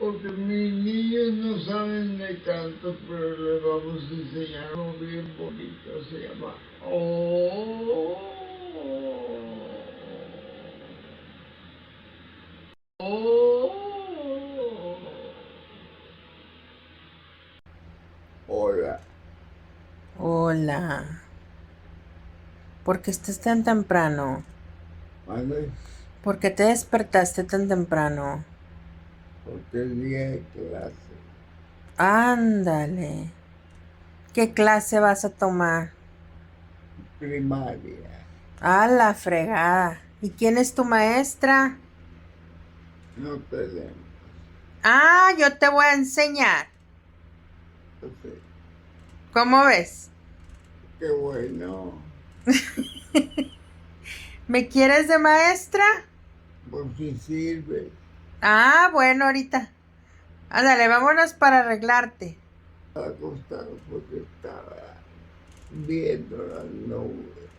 porque mis niños no saben de canto, pero les vamos a enseñar uno bien bonito, se llama Oh. Oh. Hola. Hola. ¿Por qué estás tan temprano? ¿Vale? ¿Por qué te despertaste tan temprano? Porque es día de clase. Ándale. ¿Qué clase vas a tomar? Primaria. A la fregada. ¿Y quién es tu maestra? No tenemos. Ah, yo te voy a enseñar. Entonces, ¿Cómo ves? qué bueno. ¿Me quieres de maestra? Por si sirve. Ah, bueno, ahorita. Ándale, vámonos para arreglarte. Estaba acostado porque estaba viendo las nubes.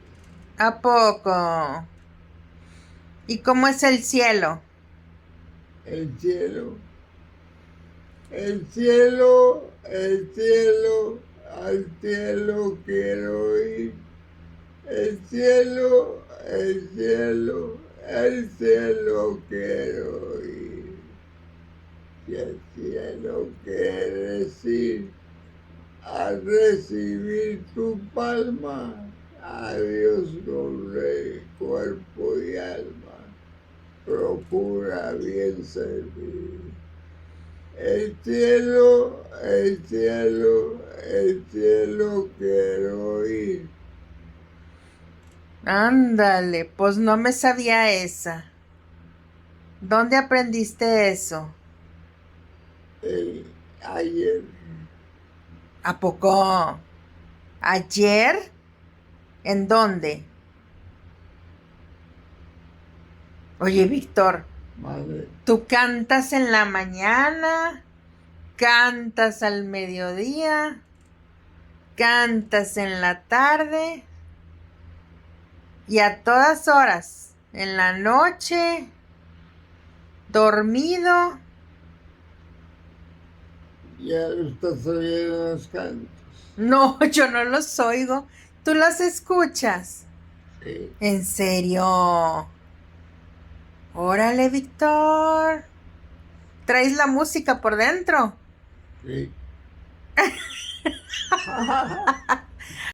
¿A poco? ¿Y cómo es el cielo? El cielo, el cielo, el cielo, al cielo quiero ir. El cielo, el cielo, el cielo quiero ir. Y el cielo quieres ir a recibir tu palma. A Dios nombre, cuerpo y alma. Procura bien servir. El cielo, el cielo, el cielo quiero ir. Ándale, pues no me sabía esa. ¿Dónde aprendiste eso? El, ayer, ¿A poco? ¿Ayer? ¿En dónde? Oye, Víctor, madre, ¿tú cantas en la mañana? ¿Cantas al mediodía? ¿Cantas en la tarde? ¿Y a todas horas? ¿En la noche? ¿Dormido? ya lo estás oyendo los cantos. No, yo no los oigo. ¿Tú los escuchas? Sí, ¿En serio? Órale, Víctor. ¿Traes la música por dentro? sí.